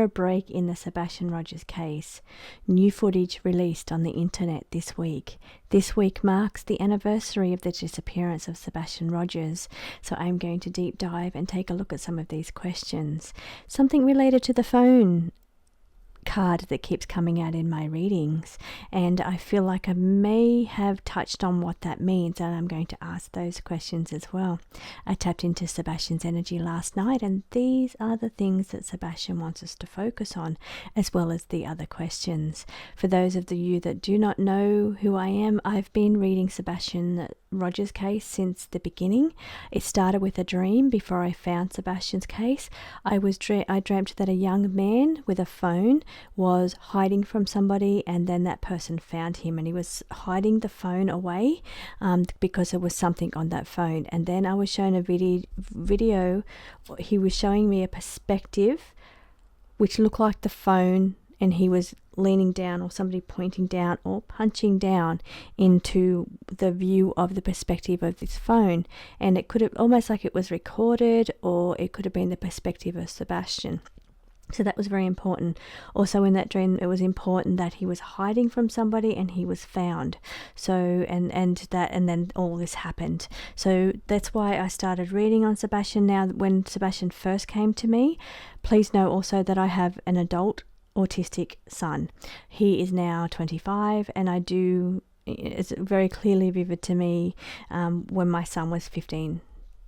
a break in the Sebastian Rogers case. New footage released on the internet this week. This week marks the anniversary of the disappearance of Sebastian Rogers, so I'm going to deep dive and take a look at some of these questions. Something related to the phone card that keeps coming out in my readings, and I feel like I may have touched on what that means, and I'm going to ask those questions as well. I tapped into Sebastian's energy last night, and these are the things that Sebastian wants us to focus on, as well as the other questions. For those of you that do not know who I am, I've been reading Sebastian Rogers' case since the beginning. It started with a dream before I found Sebastian's case. I dreamt that a young man with a phone was hiding from somebody, and then that person found him, and he was hiding the phone away because there was something on that phone. And then I was shown a video. He was showing me a perspective which looked like the phone, and he was leaning down, or somebody pointing down or punching down into the view of the perspective of this phone. And it could have almost like it was recorded, or it could have been the perspective of Sebastian. So that was very important. Also in that dream, it was important that he was hiding from somebody and he was found. So and then all this happened. So that's why I started reading on Sebastian. Now, when Sebastian first came to me, please know also that I have an adult autistic son. He is now 25, and it's very clearly vivid to me when my son was 15.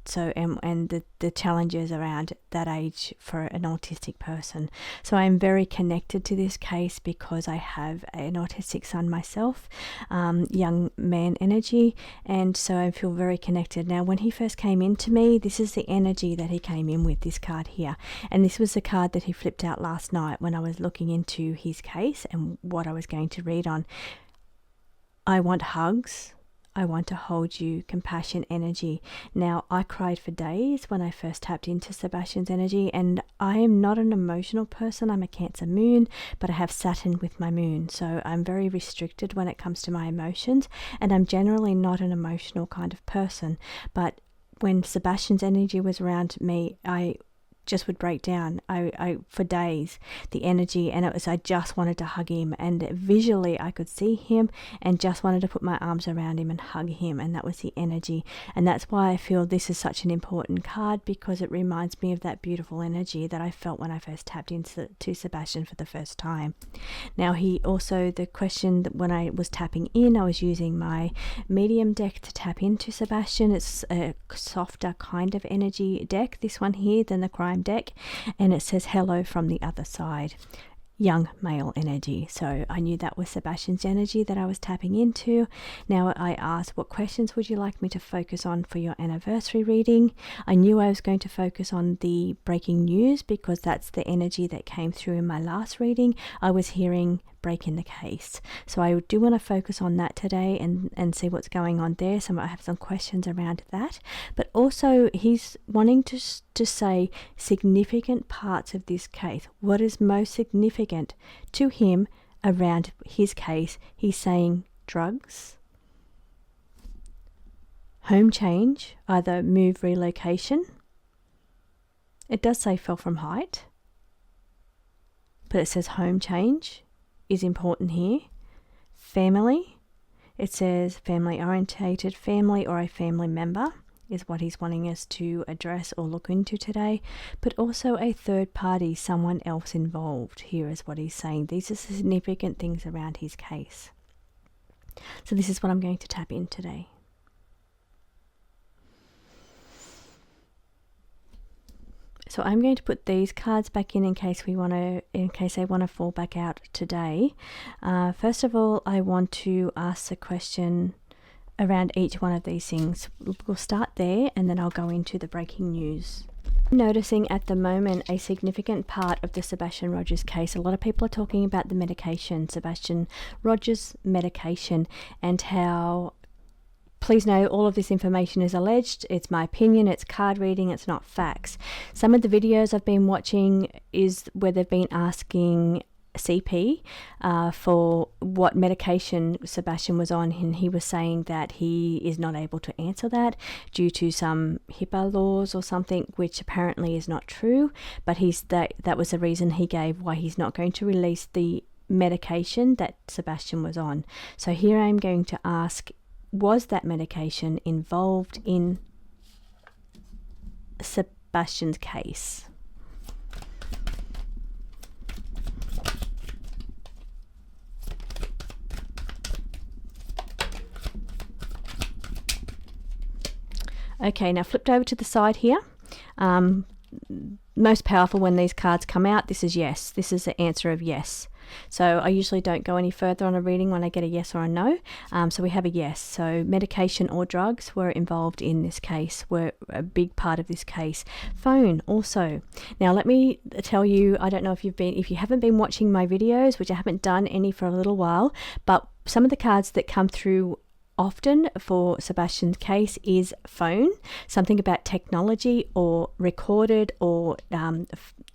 So and the challenges around that age for an autistic person. So I'm very connected to this case because I have an autistic son myself, young man energy, and so I feel very connected. Now, when he first came into me, this is the energy that he came in with, this card here, and this was the card that he flipped out last night when I was looking into his case and what I was going to read on. I want hugs. I want to hold you, compassion energy. Now, I cried for days when I first tapped into Sebastian's energy, and I am not an emotional person. I'm a Cancer moon, but I have Saturn with my moon, so I'm very restricted when it comes to my emotions, and I'm generally not an emotional kind of person. But when Sebastian's energy was around me, I just would break down. I for days, the energy, and I just wanted to hug him, and visually I could see him and just wanted to put my arms around him and hug him, and that was the energy. And that's why I feel this is such an important card, because it reminds me of that beautiful energy that I felt when I first tapped into Sebastian for the first time. Now, the question that when I was tapping in, I was using my medium deck to tap into Sebastian. It's a softer kind of energy deck, this one here, than the crime deck, and it says hello from the other side, young male energy. So I knew that was Sebastian's energy that I was tapping into. Now, I asked, what questions would you like me to focus on for your anniversary reading? I knew I was going to focus on the breaking news because that's the energy that came through in my last reading. I was hearing break in the case, so I do want to focus on that today and see what's going on there. So I have some questions around that, but also he's wanting to say significant parts of this case. What is most significant to him around his case? He's saying drugs, home change, either move, relocation. It does say fell from height, but it says home change is important here. Family, it says family orientated, family or a family member is what he's wanting us to address or look into today, but also a third party, someone else involved here is what he's saying. These are significant things around his case. So this is what I'm going to tap in today. So I'm going to put these cards back in case they want to fall back out today. First of all, I want to ask a question around each one of these things. We'll start there, and then I'll go into the breaking news. I'm noticing at the moment a significant part of the Sebastian Rogers case. A lot of people are talking about the medication, Sebastian Rogers medication, and how, please know, all of this information is alleged. It's my opinion. It's card reading. It's not facts. Some of the videos I've been watching is where they've been asking CP for what medication Sebastian was on, and he was saying that he is not able to answer that due to some HIPAA laws or something, which apparently is not true, but that was the reason he gave why he's not going to release the medication that Sebastian was on. So here I'm going to ask, was that medication involved in Sebastian's case? Okay, now flipped over to the side here. Most powerful when these cards come out, this is yes. This is the answer of yes. So I usually don't go any further on a reading when I get a yes or a no. So we have a yes. So medication or drugs were involved in this case, were a big part of this case. Phone also. Now let me tell you, I don't know if you haven't been watching my videos, which I haven't done any for a little while, but some of the cards that come through often for Sebastian's case is phone, something about technology or recorded or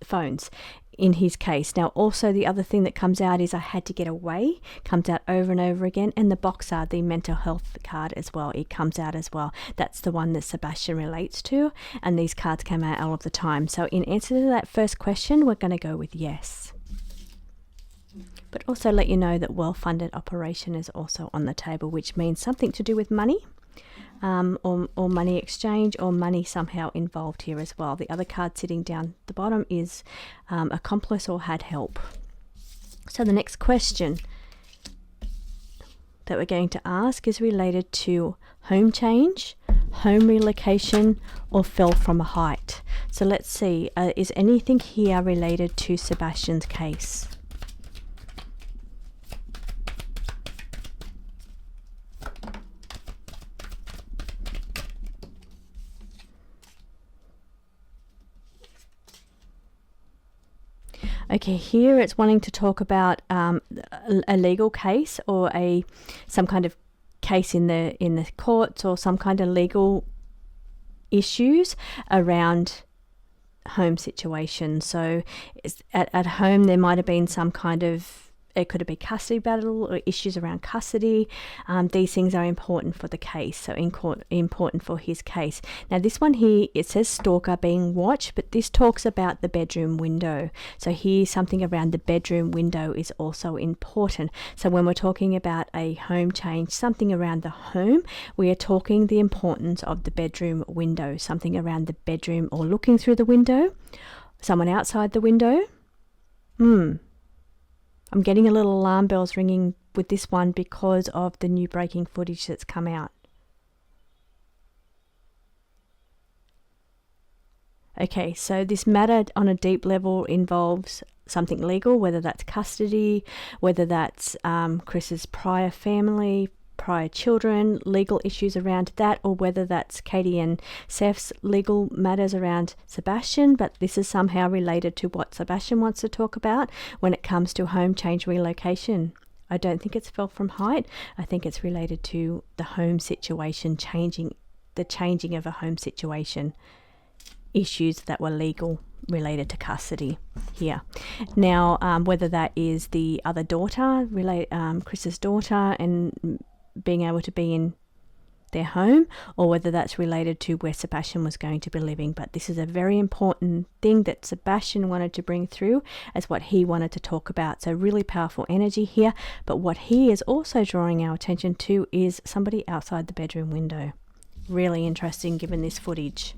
phones in his case. Now also the other thing that comes out is I had to get away, comes out over and over again, and the boxer, the mental health card as well, it comes out as well. That's the one that Sebastian relates to, and these cards come out all of the time. So in answer to that first question, we're going to go with yes. But also let you know that well-funded operation is also on the table, which means something to do with money, or money exchange, or money somehow involved here as well. The other card sitting down the bottom is accomplice or had help. So the next question that we're going to ask is related to home change, home relocation, or fell from a height. So let's see, is anything here related to Sebastian's case? Okay, here it's wanting to talk about a legal case or some kind of case in the courts, or some kind of legal issues around home situation. So at home there might have been some kind of, it could have been custody battle or issues around custody. These things are important for the case, so important for his case. Now this one here, it says stalker being watched, but this talks about the bedroom window. So here something around the bedroom window is also important. So when we're talking about a home change, something around the home, we are talking the importance of the bedroom window, something around the bedroom or looking through the window, someone outside the window. I'm getting a little alarm bells ringing with this one because of the new breaking footage that's come out. Okay, so this matter on a deep level involves something legal, whether that's custody, whether that's Chris's prior family, prior children, legal issues around that, or whether that's Katie and Seth's legal matters around Sebastian. But this is somehow related to what Sebastian wants to talk about when it comes to home change relocation. I don't think it's fell from height. I think it's related to the home situation, changing of a home situation, issues that were legal related to custody here. Now whether that is the other daughter, Chris's daughter, and being able to be in their home, or whether that's related to where Sebastian was going to be living. But this is a very important thing that Sebastian wanted to bring through as what he wanted to talk about. So really powerful energy here, but what he is also drawing our attention to is somebody outside the bedroom window. Really interesting given this footage.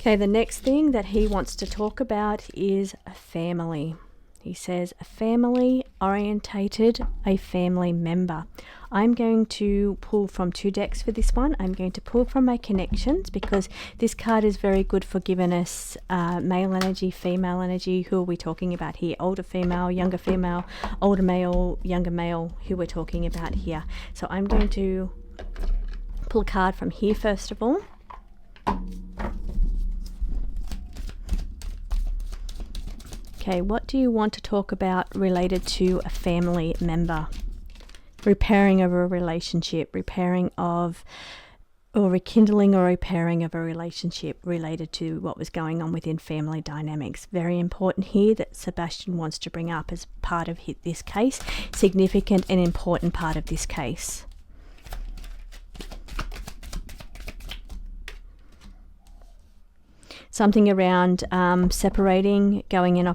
Okay, the next thing that he wants to talk about is a family. He says a family orientated, a family member. I'm going to pull from 2 decks for this one. I'm going to pull from my connections because this card is very good for giving us male energy, female energy. Who are we talking about here? Older female, younger female, older male, younger male, who we're talking about here. So I'm going to pull a card from here first of all. Okay, what do you want to talk about related to a family member? Repairing of a relationship, repairing of or rekindling or repairing of a relationship related to what was going on within family dynamics. Very important here that Sebastian wants to bring up as part of this case, significant and important part of this case. Something around separating, going in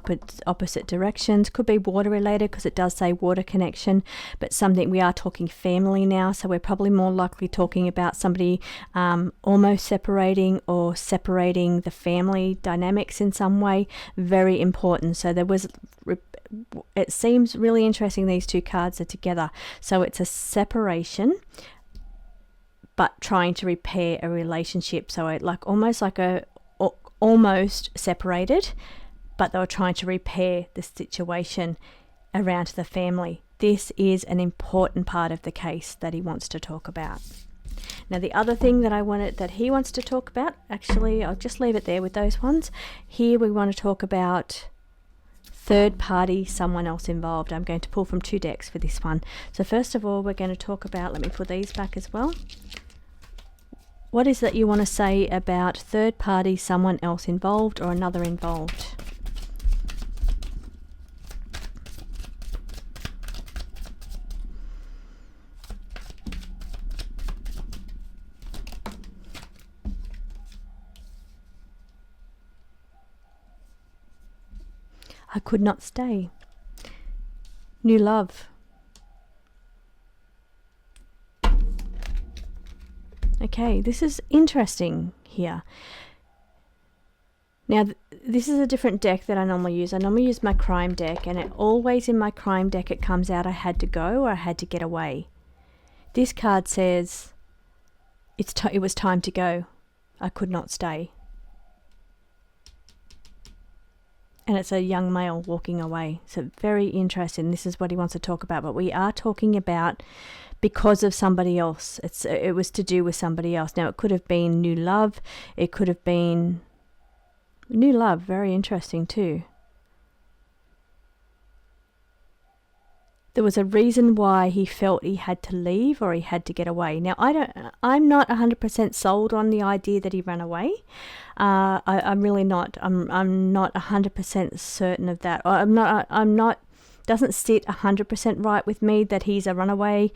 opposite directions. Could be water related because it does say water connection, but something, we are talking family now, so we're probably more likely talking about somebody almost separating or separating the family dynamics in some way. Very important. So it seems really interesting, these two cards are together. So it's a separation, but trying to repair a relationship. So almost separated, but they were trying to repair the situation around the family. This is an important part of the case that he wants to talk about. Now, the other thing that he wants to talk about, actually, I'll just leave it there with those ones. Here we want to talk about third party, someone else involved. I'm going to pull from 2 decks for this one. So first of all, we're going to talk about, let me put these back as well. What is that you want to say about third party, someone else involved or another involved? I could not stay. New love. Okay, this is interesting here. Now, this is a different deck that I normally use. I normally use my crime deck, and always in my crime deck it comes out I had to go or I had to get away. This card says it was time to go. I could not stay. And it's a young male walking away. So very interesting. This is what he wants to talk about. But we are talking about because of somebody else. It was to do with somebody else. Now, it could have been new love. It could have been new love. Very interesting too. There was a reason why he felt he had to leave or he had to get away. Now, I'm not 100% sold on the idea that he ran away. I'm really not. I'm not 100% certain of that. I'm not. Doesn't sit 100% right with me that he's a runaway.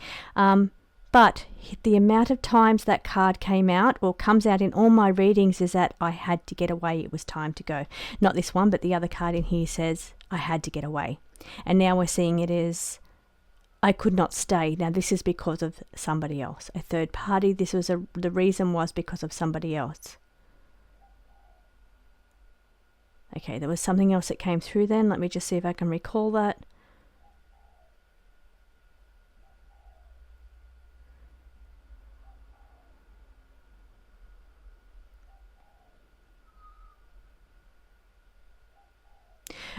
But the amount of times that card came out or comes out in all my readings is that I had to get away. It was time to go. Not this one, but the other card in here says I had to get away. And now we're seeing it is I could not stay. Now, this is because of somebody else, a third party. The reason was because of somebody else. Okay, there was something else that came through then. Let me just see if I can recall that.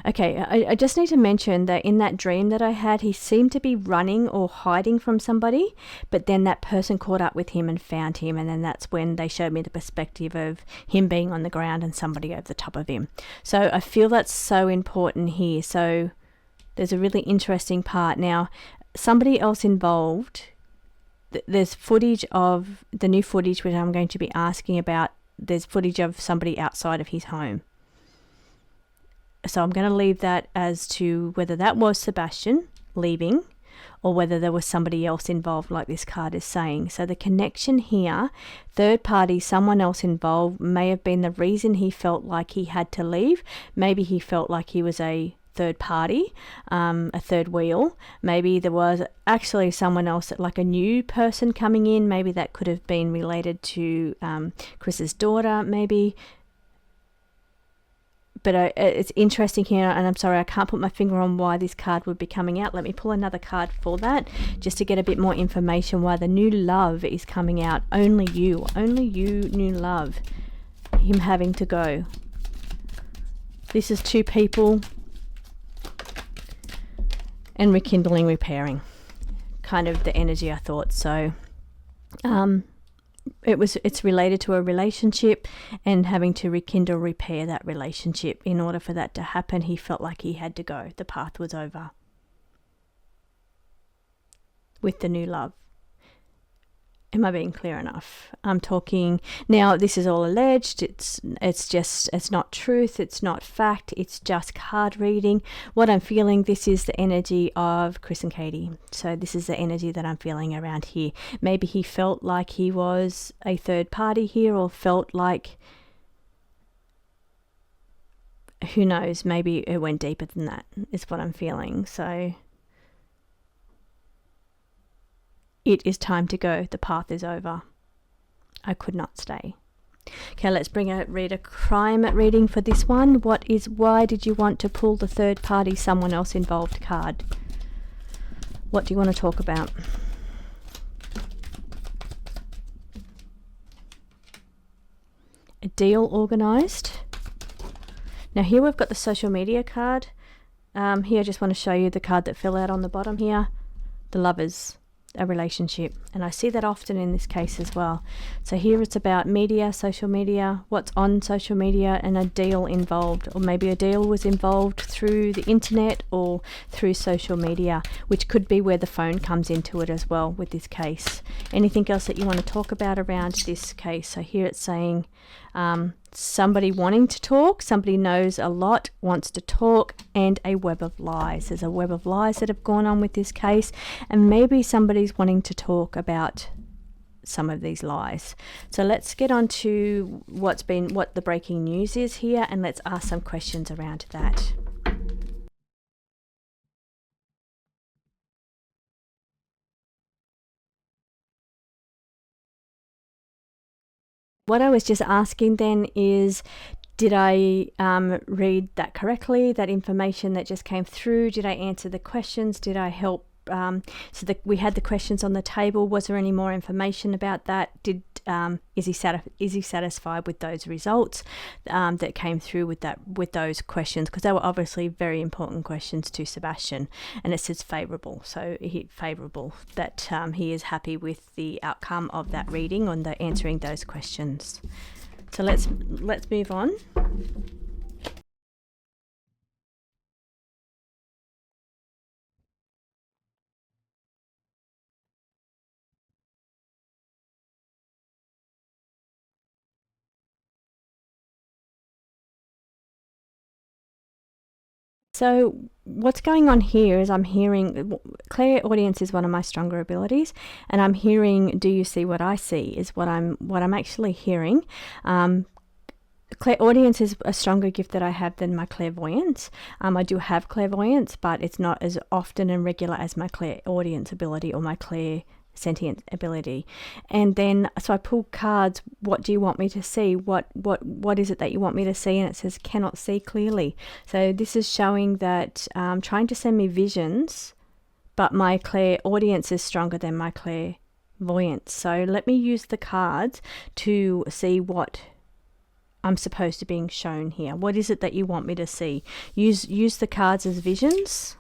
Okay, I just need to mention that in that dream that I had, he seemed to be running or hiding from somebody, but then that person caught up with him and found him, and then that's when they showed me the perspective of him being on the ground and somebody over the top of him. So I feel that's so important here. So there's a really interesting part. Now, somebody else involved, there's footage of the new footage which I'm going to be asking about. There's footage of somebody outside of his home. So I'm going to leave that as to whether that was Sebastian leaving or whether there was somebody else involved, like this card is saying. So the connection here, third party, someone else involved, may have been the reason he felt like he had to leave. Maybe he felt like he was a third party, a third wheel. Maybe there was actually someone else, like a new person coming in. Maybe that could have been related to Chris's daughter, maybe. But it's interesting here, and I'm sorry, I can't put my finger on why this card would be coming out. Let me pull another card for that, just to get a bit more information why the new love is coming out. Only you, new love. Him having to go. This is two people and rekindling, repairing. Kind of the energy I thought. So, it's related to a relationship and having to rekindle, repair that relationship. In order for that to happen, he felt like he had to go. The path was over with the new love. Am I being clear enough? I'm talking now. This is all alleged. It's not truth. It's not fact. It's just card reading. What I'm feeling. This is the energy of Chris and Katie. So this is the energy that I'm feeling around here. Maybe he felt like he was a third party here, or felt like, who knows? Maybe it went deeper than that. Is what I'm feeling. So it is time to go. The path is over. I could not stay. Okay, let's read a crime reading for this one. Why did you want to pull the third party, someone else involved card? What do you want to talk about? A deal organised. Now here we've got the social media card. Here I just want to show you the card that fell out on the bottom here. The Lovers. A relationship, and I see that often in this case as well. So here it's about media, social media, what's on social media, and a deal involved, or maybe a deal was involved through the internet or through social media, which could be where the phone comes into it as well with this case. Anything else that you want to talk about around this case? So here it's saying somebody wanting to talk, somebody knows a lot, wants to talk, and a web of lies. There's a web of lies that have gone on with this case, and maybe somebody's wanting to talk about some of these lies. So let's get on to what the breaking news is here, and let's ask some questions around that. What I was just asking then is, did I read that correctly, that information that just came through? Did I answer the questions? Did I help? We had the questions on the table. Was there any more information about that? Is he satisfied with those results that came through with those questions? Because they were obviously very important questions to Sebastian, and it says favourable. So favourable, that he is happy with the outcome of that reading on the answering those questions. So let's move on. So what's going on here is I'm hearing, clairaudience is one of my stronger abilities, and I'm hearing, do you see what I see, is what I'm actually hearing. Clairaudience is a stronger gift that I have than my clairvoyance. I do have clairvoyance, but it's not as often and regular as my clairaudience ability or my clairsentient ability. And then so I pull cards. What do you want me to see? What is it that you want me to see? And it says cannot see clearly. So this is showing that trying to send me visions, but my clairaudience is stronger than my clairvoyance. So let me use the cards to see what I'm supposed to being shown here. What is it that you want me to see? Use the cards as visions.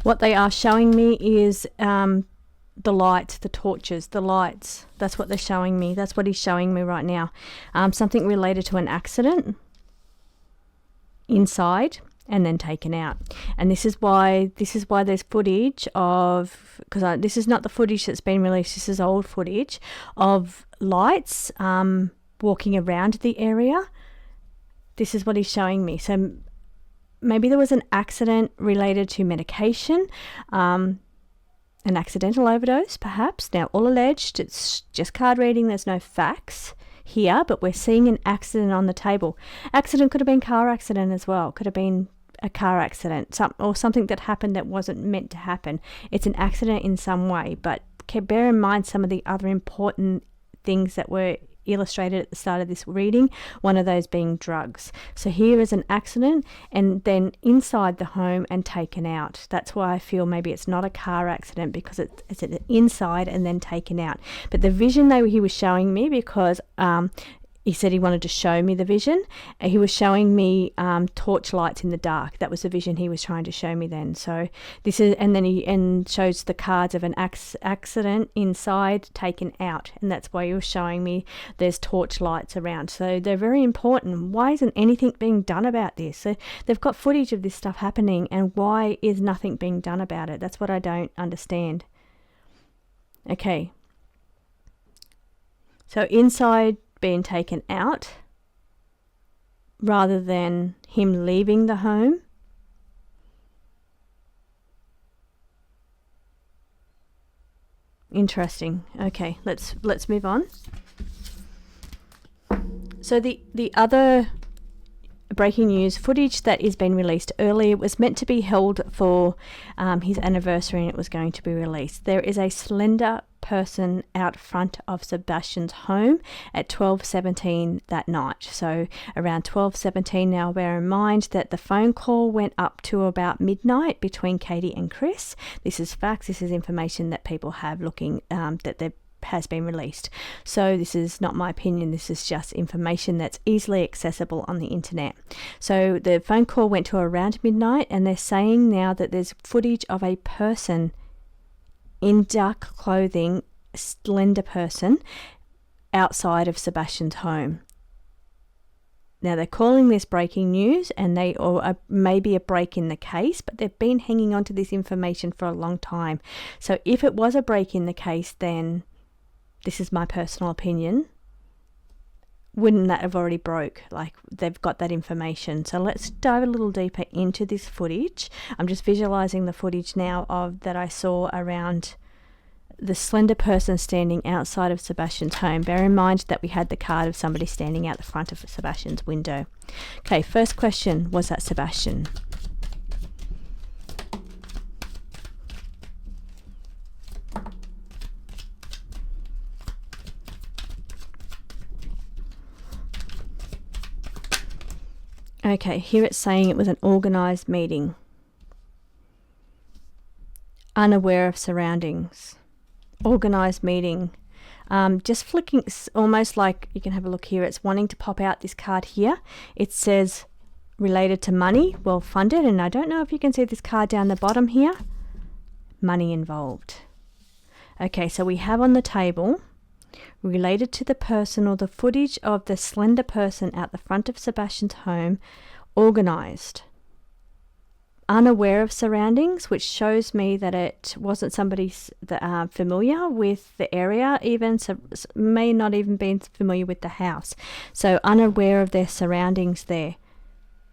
What they are showing me is the lights, the torches, the lights. That's what they're showing me. That's what he's showing me right now. Something related to an accident inside and then taken out. And this is why there's footage of, because this is not the footage that's been released. This is old footage of lights walking around the area. This is what he's showing me. So maybe there was an accident related to medication, an accidental overdose, perhaps. Now, all alleged, it's just card reading. There's no facts here, but we're seeing an accident on the table. Accident could have been car accident as well. Could have been a car accident, or something that happened that wasn't meant to happen. It's an accident in some way, but bear in mind some of the other important things that were illustrated at the start of this reading, one of those being drugs. So here is an accident and then inside the home and taken out. That's why I feel maybe it's not a car accident, because it's inside and then taken out. But the vision though he was showing me, because he said he wanted to show me the vision. He was showing me torch lights in the dark. That was the vision he was trying to show me then. So this is, and then he shows the cards of an accident inside taken out, and that's why he was showing me there's torch lights around. So they're very important. Why isn't anything being done about this? So they've got footage of this stuff happening, and why is nothing being done about it? That's what I don't understand. Okay. So inside being taken out rather than him leaving the home. Interesting. Okay, let's move on. So the other breaking news footage that is been released earlier was meant to be held for his anniversary, and it was going to be released. There is a slender person out front of Sebastian's home at 12:17 that night. So around 12:17. Now bear in mind that the phone call went up to about midnight between Katie and Chris. This is facts. This is information that people have looking that has been released. So this is not my opinion. This is just information that's easily accessible on the internet. So the phone call went to around midnight, and they're saying now that there's footage of a person in dark clothing, slender person, outside of Sebastian's home. Now they're calling this breaking news, and maybe a break in the case, but they've been hanging on to this information for a long time. So if it was a break in the case, then this is my personal opinion, wouldn't that have already broke? Like, they've got that information. So let's dive a little deeper into this footage. I'm just visualizing the footage now that I saw around the slender person standing outside of Sebastian's home. Bear in mind that we had the card of somebody standing out the front of Sebastian's window. Okay, first question, was that Sebastian? Okay, here it's saying it was an organised meeting. Unaware of surroundings. Organised meeting. Just flicking, almost like, you can have a look here, it's wanting to pop out this card here. It says related to money, well funded, and I don't know if you can see this card down the bottom here. Money involved. Okay, so we have on the table related to the person, or the footage of the slender person out the front of Sebastian's home, organised. Unaware of surroundings, which shows me that it wasn't somebody that familiar with the area, even, so may not even been familiar with the house. So unaware of their surroundings there,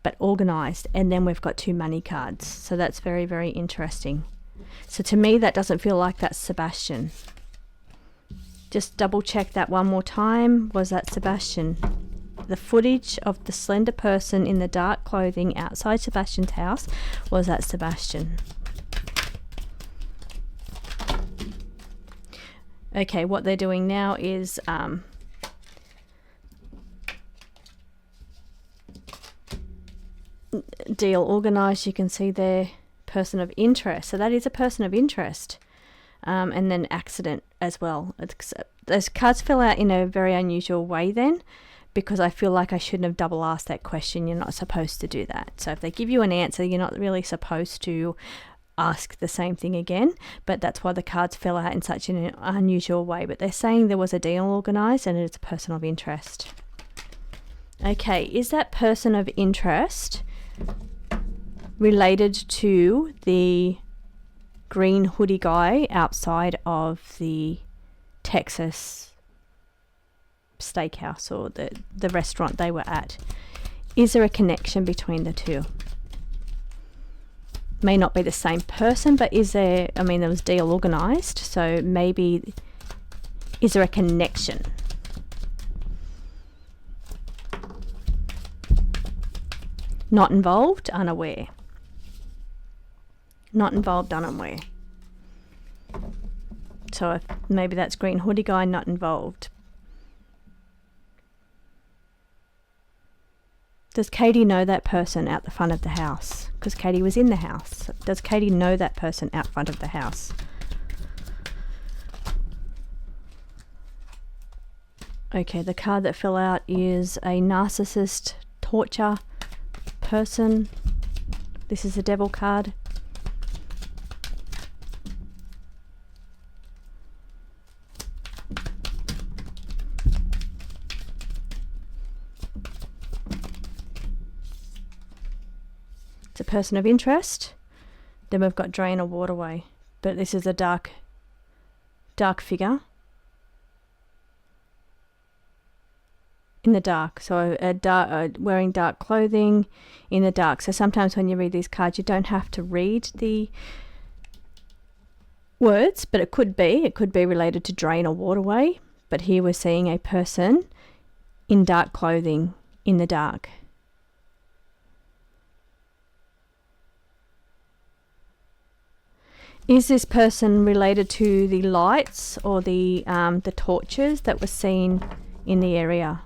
but organised. And then we've got two money cards. So that's very, very interesting. So to me, that doesn't feel like that's Sebastian. Just double check that one more time. Was that Sebastian? The footage of the slender person in the dark clothing outside Sebastian's house, was that Sebastian? Okay, what they're doing now is deal organised. You can see their person of interest. So that is a person of interest. And then accident as well. Those cards fill out in a very unusual way then, because I feel like I shouldn't have double asked that question. You're not supposed to do that. So if they give you an answer, you're not really supposed to ask the same thing again, but that's why the cards fill out in such an unusual way. But they're saying there was a deal organised and it's a person of interest. Okay, is that person of interest related to the green hoodie guy outside of the Texas steakhouse, or the restaurant they were at? Is there a connection between the two? May not be the same person, but is there, I mean, there was deal organised, so maybe, is there a connection? Not involved, unaware. Not involved, unaware. So if maybe that's green hoodie guy, not involved. Does Katie know that person out the front of the house? Because Katie was in the house. Does Katie know that person out front of the house? Okay, the card that fell out is a narcissist, torture person. This is a devil card. It's a person of interest. Then we've got drain or waterway. But this is a dark figure. In the dark. So wearing dark clothing in the dark. So sometimes when you read these cards, you don't have to read the words, but it could be related to drain or waterway. But here we're seeing a person in dark clothing in the dark. Is this person related to the lights or the torches that were seen in the area?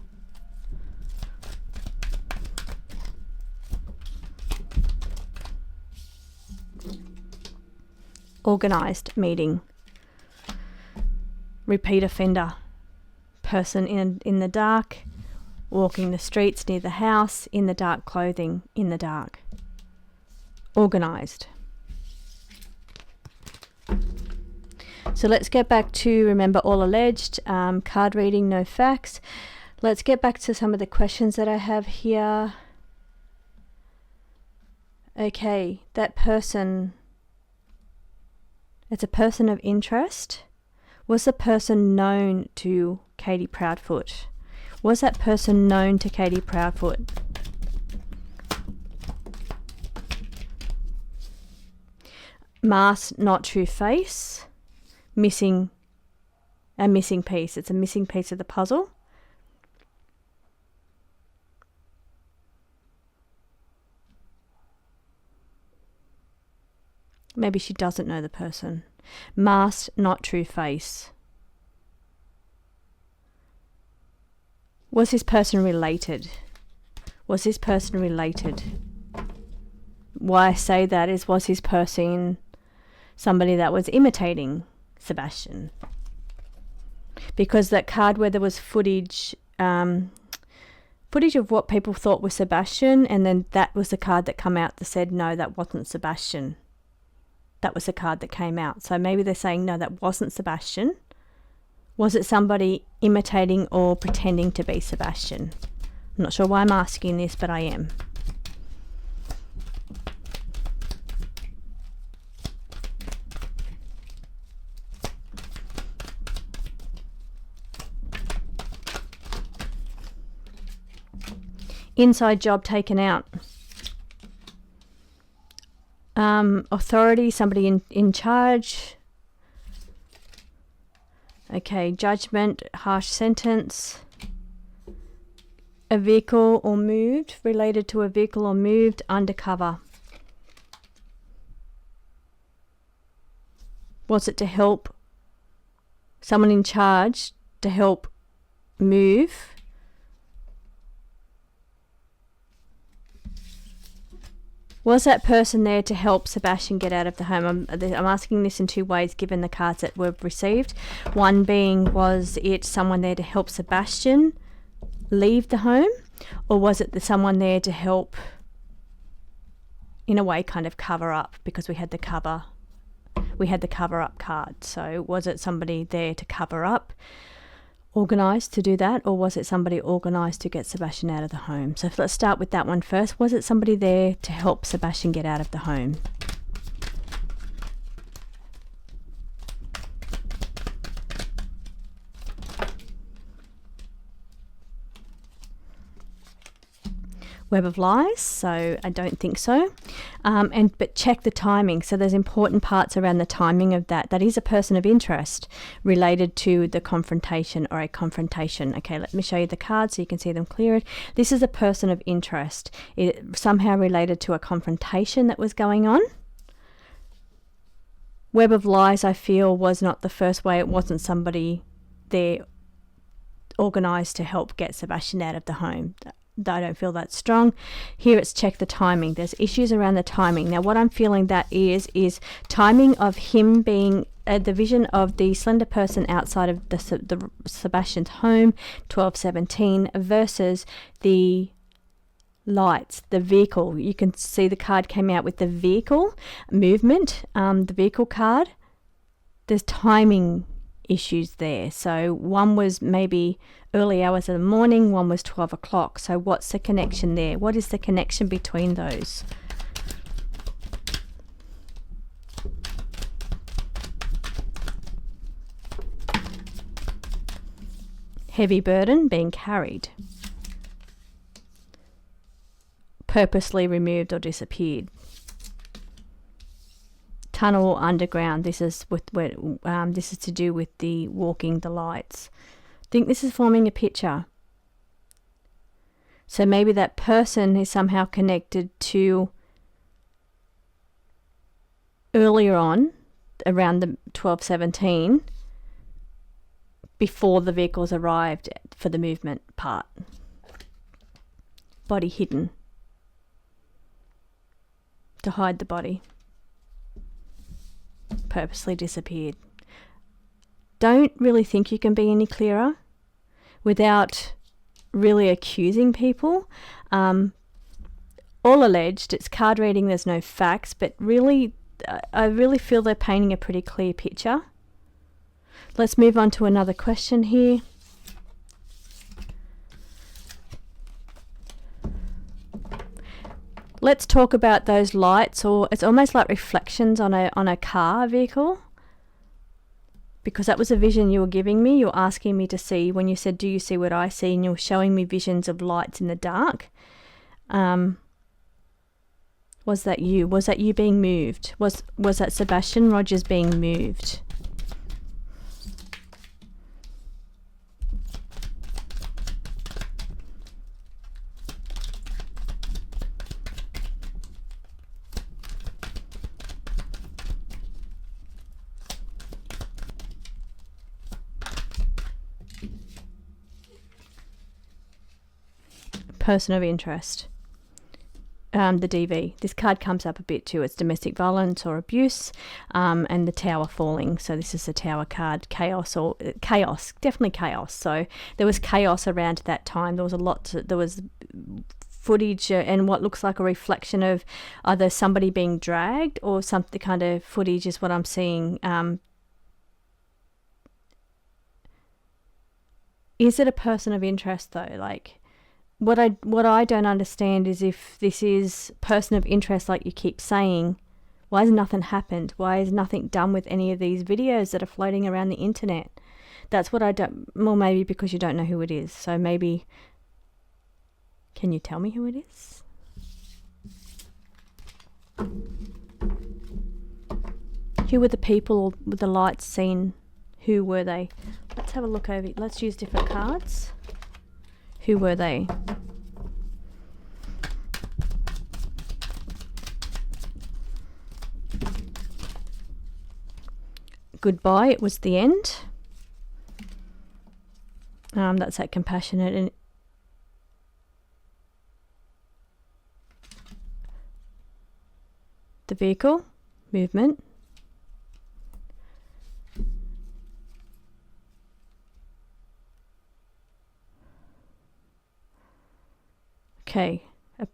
Organised meeting. Repeat offender. Person in the dark, walking the streets near the house, in the dark clothing, in the dark. Organised. So let's get back to, remember, all alleged, card reading, no facts. Let's get back to some of the questions that I have here. Okay, that person, it's a person of interest. Was the person known to Katie Proudfoot? Was that person known to Katie Proudfoot? Mask, not true face. Missing piece. It's a missing piece of the puzzle. Maybe she doesn't know the person. Mask, not true face. Was this person related? Was this person related? Why I say that is, was this person somebody that was imitating Sebastian? Because that card where there was footage of what people thought was Sebastian, and then that was the card that came out that said, no, that wasn't Sebastian. That was the card that came out. So maybe they're saying, no, that wasn't Sebastian. Was it somebody imitating or pretending to be Sebastian? I'm not sure why I'm asking this, but I am. Inside job taken out. Authority, somebody in charge. Okay, judgment, harsh sentence. A vehicle or moved, related to a vehicle or moved, undercover. Was it to help someone in charge to help move? Was that person there to help Sebastian get out of the home? I'm asking this in two ways given the cards that we've received. One being, was it someone there to help Sebastian leave the home? Or was it someone there to help, in a way, kind of cover up? Because we had the cover up card. So was it somebody there to cover up, organised to do that, or was it somebody organised to get Sebastian out of the home? So let's start with that one first. Was it somebody there to help Sebastian get out of the home? Web of lies, so I don't think so. But check the timing. So there's important parts around the timing of that. That is a person of interest related to the confrontation or a confrontation. Okay, let me show you the cards so you can see them clearer. This is a person of interest. It somehow related to a confrontation that was going on. Web of lies, I feel, was not the first way. It wasn't somebody there organised to help get Sebastian out of the home. I don't feel that strong. Here it's check the timing. There's issues around the timing. Now what I'm feeling that is timing of him being the vision of the slender person outside of the Sebastian's home, 1217, versus the lights, the vehicle. You can see the card came out with the vehicle movement, the vehicle card. There's timing issues there. So one was maybe early hours of the morning, one was 12 o'clock. So what's the connection there? What is the connection between those? Heavy burden being carried. Purposely removed or disappeared. Tunnel or underground. This is this is to do with the walking the lights. I think this is forming a picture. So maybe that person is somehow connected to earlier on, around the 1217, before the vehicles arrived for the movement part. Body hidden. To hide the body. Purposely disappeared. Don't really think you can be any clearer without really accusing people. All alleged. It's card reading. There's no facts, but really, I really feel they're painting a pretty clear picture. Let's move on to another question here. Let's talk about those lights, or it's almost like reflections on a car vehicle. Because that was a vision you were giving me. You're asking me to see, when you said, do you see what I see? And you're showing me visions of lights in the dark. Was that you? Was that you being moved? Was that Sebastian Rogers being moved? Person of interest. The DV. This card comes up a bit too. It's domestic violence or abuse, and the tower falling. So this is the tower card. Chaos, definitely chaos. So there was chaos around that time. There was footage and what looks like a reflection of either somebody being dragged or something. Kind of footage is what I'm seeing. Is it a person of interest though? Like, what I don't understand is, if this is person of interest, like you keep saying, why has nothing happened? Why is nothing done with any of these videos that are floating around the internet? That's what I don't. Well, maybe because you don't know who it is. So maybe, can you tell me who it is? Who were the people with the lights seen? Who were they? Let's have a look over. Let's use different cards. Who were they? Goodbye, it was the end. That's that compassionate and the vehicle movement. Okay, a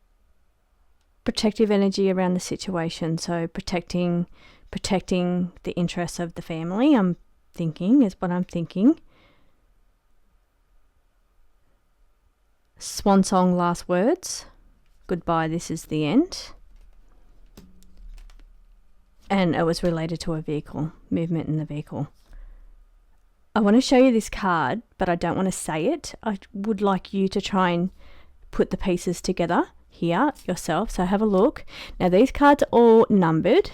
protective energy around the situation. So protecting the interests of the family, I'm thinking, is what I'm thinking. Swan song, last words. Goodbye, this is the end. And it was related to a vehicle, movement in the vehicle. I want to show you this card, but I don't want to say it. I would like you to try and put the pieces together here yourself. So have a look. Now these cards are all numbered.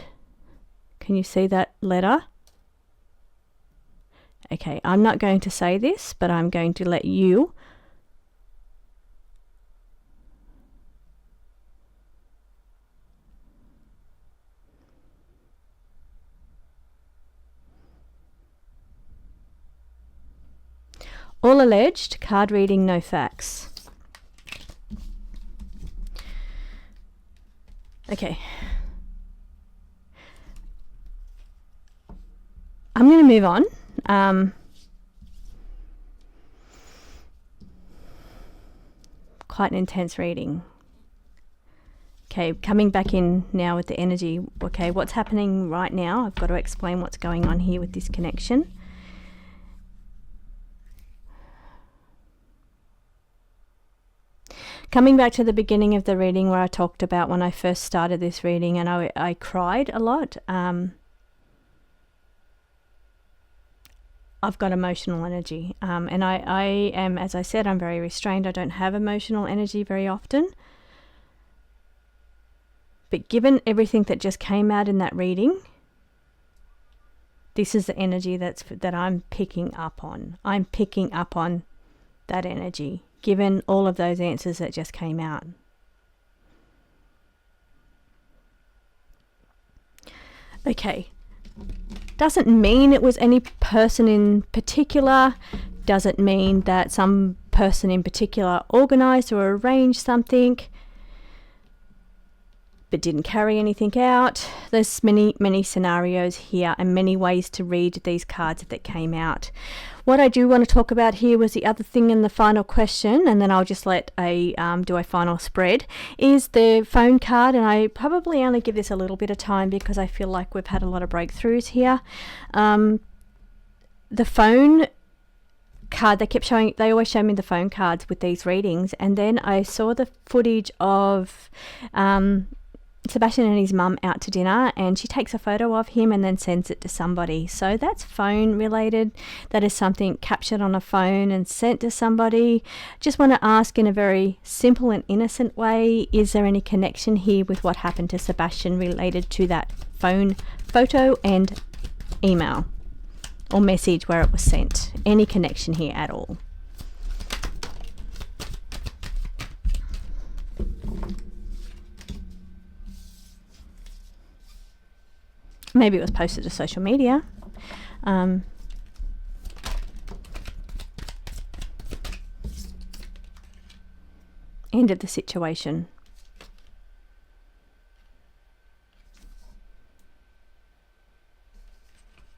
Can you see that letter? Okay, I'm not going to say this, but I'm going to let you all alleged, card reading, no facts. Okay. I'm going to move on. Quite an intense reading. Okay, coming back in now with the energy. Okay, what's happening right now? I've got to explain what's going on here with this connection. Coming back to the beginning of the reading where I talked about when I first started this reading and I cried a lot. I've got emotional energy, and I am, as I said, I'm very restrained. I don't have emotional energy very often. But given everything that just came out in that reading, this is the energy that I'm picking up on. I'm picking up on that energy, given all of those answers that just came out. Okay. Doesn't mean it was any person in particular. Doesn't mean that some person in particular organised or arranged something but didn't carry anything out. There's many scenarios here and many ways to read these cards that came out. What I do want to talk about here was the other thing in the final question, and then I'll just do a final spread, is the phone card. And I probably only give this a little bit of time because I feel like we've had a lot of breakthroughs here. The phone card, they always show me the phone cards with these readings, and then I saw the footage of Sebastian and his mum out to dinner, and she takes a photo of him and then sends it to somebody. So that's phone related. That is something captured on a phone and sent to somebody. Just want to ask in a very simple and innocent way, is there any connection here with what happened to Sebastian related to that phone photo and email or message where it was sent? Any connection here at all? Maybe it was posted to social media. End of the situation.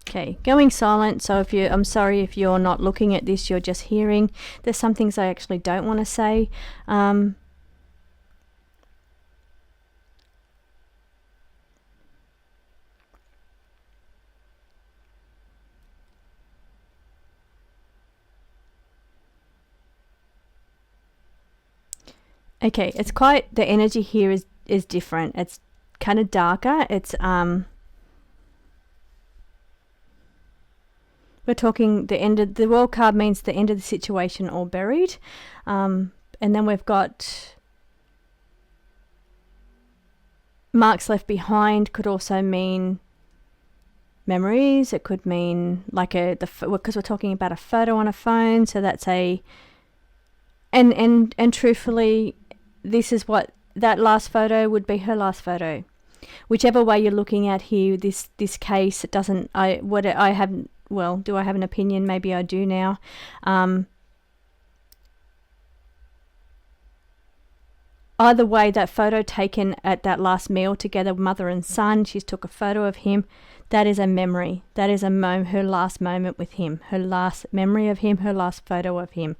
Okay, going silent. So I'm sorry if you're not looking at this, you're just hearing. There's some things I actually don't want to say. Okay, it's quite, the energy here is different. It's kind of darker. It's we're talking the end of the world card means the end of the situation or buried. And then we've got marks left behind, could also mean memories. It could mean like because we're talking about a photo on a phone, so that's and truthfully, this is what that last photo would be, her last photo. Whichever way you're looking at here, this case, it doesn't, do I have an opinion? Maybe I do now. Either way, that photo taken at that last meal together, mother and son, she's took a photo of him. That is a memory. That is her last moment with him, her last memory of him, her last photo of him.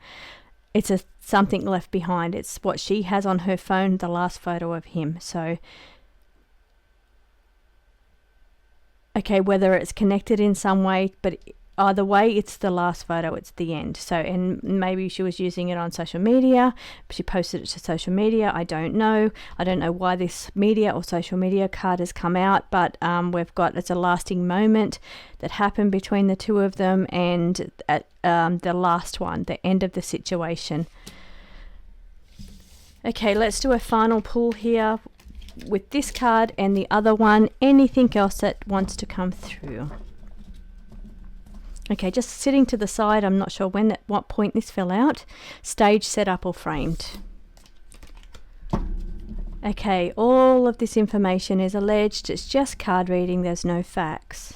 It's something left behind. It's what she has on her phone, the last photo of him. So, okay, whether it's connected in some way, but either way, it's the last photo, it's the end. So, and maybe she was using it on social media. She posted it to social media. I don't know. I don't know why this media or social media card has come out, but it's a lasting moment that happened between the two of them, and at the last one, the end of the situation. Okay, let's do a final pull here with this card and the other one. Anything else that wants to come through? Okay, just sitting to the side. I'm not sure what point this fell out. Stage, set up or framed. Okay, all of this information is alleged. It's just card reading. There's no facts.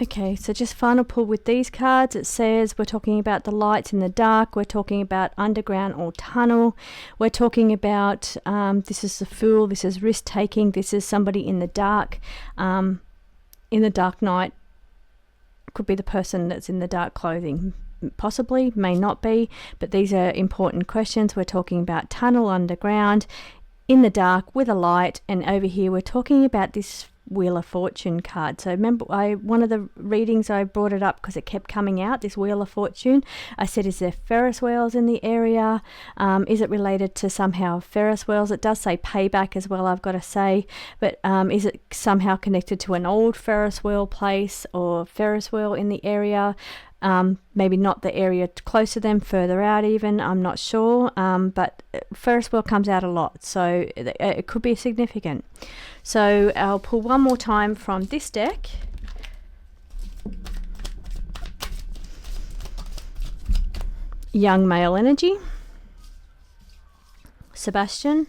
Okay, so just final pull with these cards. It says we're talking about the lights in the dark. We're talking about underground or tunnel. We're talking about this is the Fool. This is risk taking. This is somebody in the dark. In the dark night. Could be the person that's in the dark clothing. Possibly, may not be. But these are important questions. We're talking about tunnel, underground, in the dark with a light. And over here we're talking about this Wheel of Fortune card. So remember, one of the readings I brought it up because it kept coming out, this Wheel of Fortune. I said, is there Ferris wheels in the area? Is it related to somehow Ferris wheels? It does say payback as well, I've got to say, but is it somehow connected to an old Ferris wheel place or Ferris wheel in the area? Maybe not the area close to them, further out even, I'm not sure, but Ferris wheel comes out a lot, so it could be significant. So I'll pull one more time from this deck. Young male energy. Sebastian.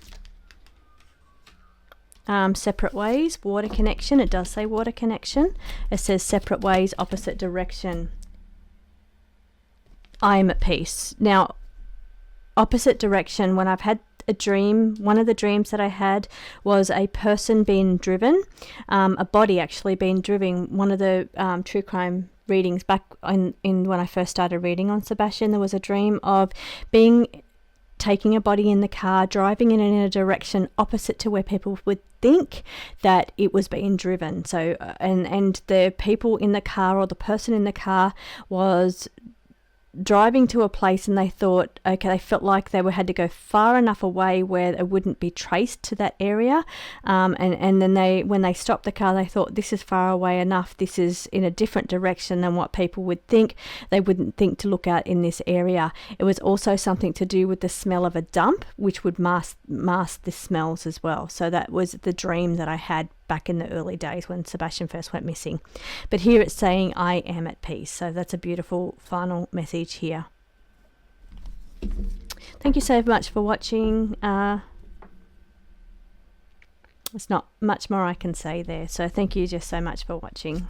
Separate ways, water connection. It does say water connection. It says separate ways, opposite direction. I am at peace. Now, opposite direction, when I've had a dream, one of the dreams that I had was a person being driven, a body actually being driven. One of the true crime readings back in when I first started reading on Sebastian, there was a dream of taking a body in the car, driving in a direction opposite to where people would think that it was being driven. So and the people in the car, or the person in the car, was driving to a place, and they thought, okay, they felt like they had to go far enough away where it wouldn't be traced to that area, and then when they stopped the car, they thought, this is far away enough, this is in a different direction than what people would think. They wouldn't think to look out in this area. It was also something to do with the smell of a dump, which would mask the smells as well. So that was the dream that I had back in the early days when Sebastian first went missing. But here it's saying, I am at peace. So that's a beautiful final message here. Thank you so much for watching. There's not much more I can say there. So thank you just so much for watching.